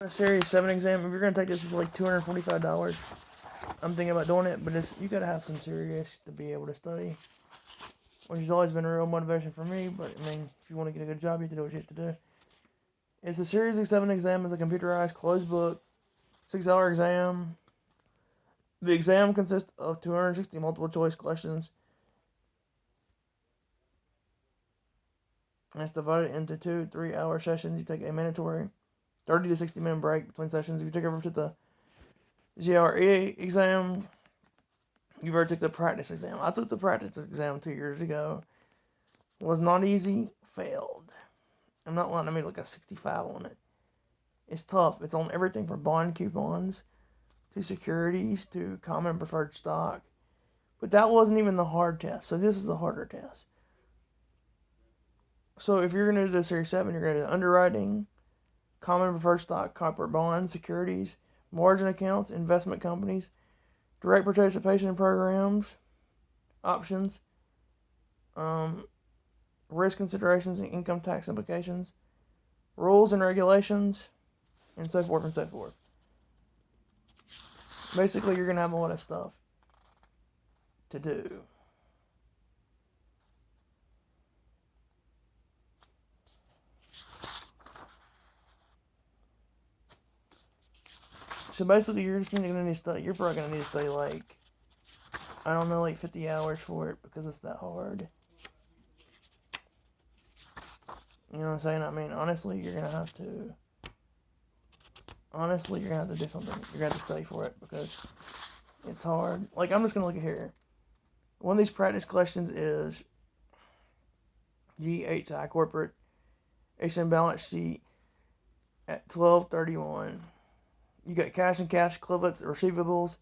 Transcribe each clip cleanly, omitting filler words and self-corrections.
A Series 7 exam, if you're going to take this, it's like $245. I'm thinking about doing it, but you got to have some serious to be able to study, which has always been a real motivation for me. But I mean, if you want to get a good job, you have to do what you have to do. It's a Series 7 exam. It's a computerized, closed book, 6-hour exam. The exam consists of 260 multiple choice questions, and it's divided into 2 3-hour sessions. You take a mandatory 30 to 60 minute break between sessions. If you take over to the GRE exam, you've already took the practice exam. I took the practice exam 2 years ago. It was not easy. Failed. I'm not lying. I made like a 65 on it. It's tough. It's on everything from bond coupons to securities to common and preferred stock. But that wasn't even the hard test. So this is the harder test. So if you're going to do the Series 7, you're going to do underwriting, common and preferred stock, corporate bonds, securities, margin accounts, investment companies, direct participation programs, options, risk considerations and income tax implications, rules and regulations, and so forth and so forth. Basically, you're going to have a lot of stuff to do. So basically, you're just going to need to study. You're probably going to need to study like, I don't know, like 50 hours for it because it's that hard. You know what I'm saying? I mean, honestly, you're going to have to do something. You're going to have to study for it because it's hard. Like, I'm just going to look at here. One of these practice questions is GHI corporate HM balance sheet at 12/31. You got cash and cash equivalents, receivables,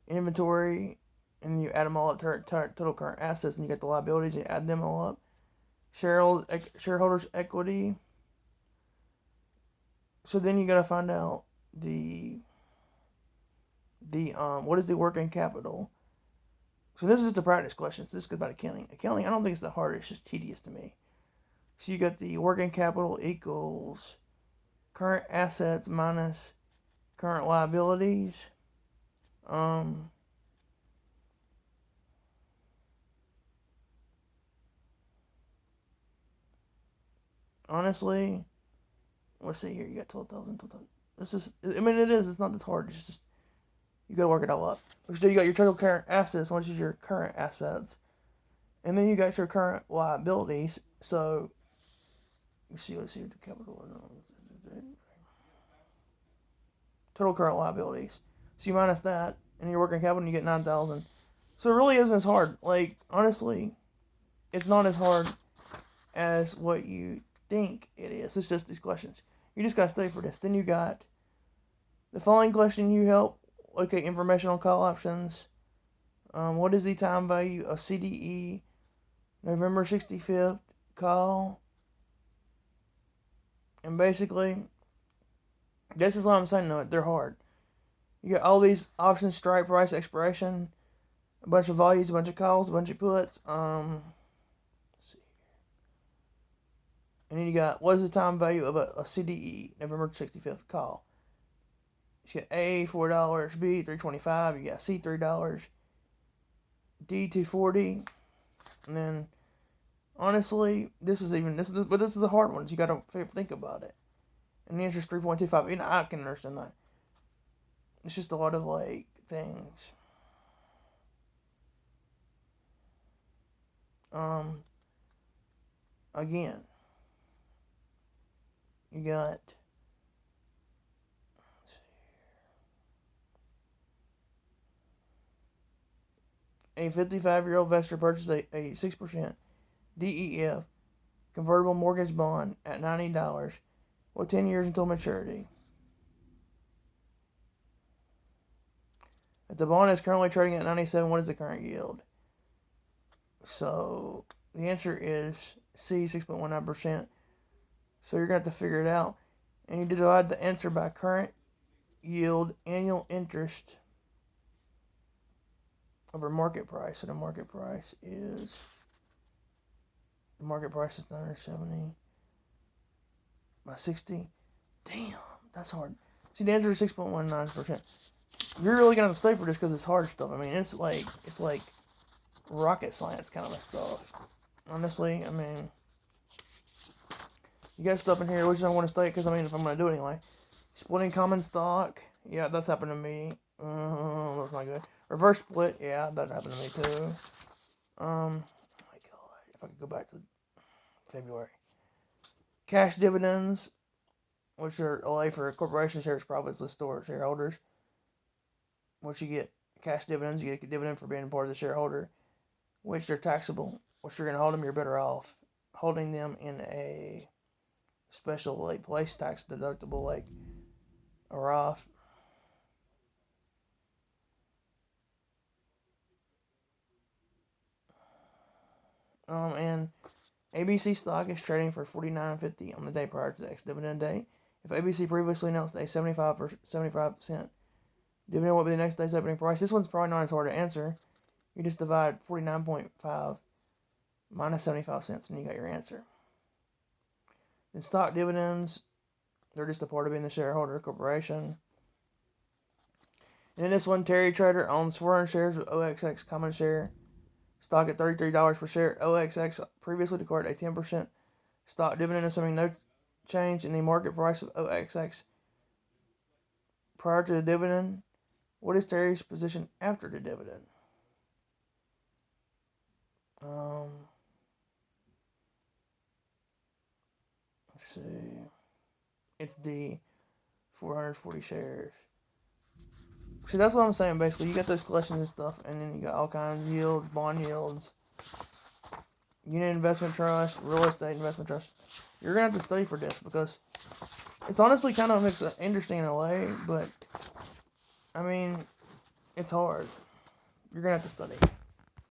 inventory, and you add them all up to total current assets, and you get the liabilities, and you add them all up. Shareholders' equity. So then you gotta find out the what is the working capital. So this is the practice questions. This goes about accounting. Accounting, I don't think it's that hard. It's just tedious to me. So you got the working capital equals current assets minus current liabilities. Honestly, let's see here. You got 12,000. This is, I mean, it is. It's not that hard. It's just, you gotta work it all up. So you got your total current assets, which is your current assets. And then you got your current liabilities. So, let's see what the capital. Total current liabilities. So you minus that, and your working capital, and you get 9,000. So it really isn't as hard. Like, honestly, it's not as hard as what you think it is. It's just these questions. You just got to study for this. Then you got the following question. You help locate information on call options. What is the time value of CDE November 65th call? And basically, this is what I'm saying. No, they're hard. You got all these options: strike price, expiration, a bunch of values, a bunch of calls, a bunch of puts. Let's see. And then you got, what is the time value of a CDE November 65th call? You got A $4, B $3.25. You got C $3, D $2.40, and then honestly, this is a hard one. So you got to think about it. And the answer is 3.25. You know, I can understand that. It's just a lot of like things. Again, you got, a 55-year-old investor purchased a 6% DEF convertible mortgage bond at $90 with 10 years until maturity. If the bond is currently trading at 97, what is the current yield? So the answer is C, 6.19%. So you're going to have to figure it out. And you divide the answer by current yield annual interest over market price. So the market price is 970 by 60. Damn, That's hard. See, the answer is 6.19%. You're really gonna have to stay for this because it's hard stuff. I mean, it's like rocket science kind of stuff. Honestly, I mean, you got stuff in here which I don't want to stay because I mean, if I'm gonna do it anyway, splitting common stock. Yeah, that's happened to me. That's not good. Reverse split. Yeah, that happened to me too. Oh my god, if I could go back to February. Cash dividends, which are LA for corporation shares, profits, list store shareholders. Once you get cash dividends, you get a dividend for being part of the shareholder, which they're taxable. Which you're going to hold them, you're better off holding them in a special like place tax deductible like a Roth. And ABC stock is trading for $49.50 on the day prior to the ex-dividend day. If ABC previously announced a 75% dividend, what would be the next day's opening price? This one's probably not as hard to answer. You just divide 49.5 minus 75 cents and you got your answer. Then stock dividends, they're just a part of being the shareholder corporation. And in this one, Terry Trader owns 400 shares of OXX common share. Stock at $33 per share. OXX previously declared a 10% stock dividend, assuming no change in the market price of OXX prior to the dividend. What is Terry's position after the dividend? Let's see. It's D, 440 shares. See, that's what I'm saying, basically. You got those collections and stuff, and then you got all kinds of yields, bond yields, unit investment trust, real estate investment trust. You're going to have to study for this because it's honestly kind of interesting in a way, but, I mean, it's hard. You're going to have to study.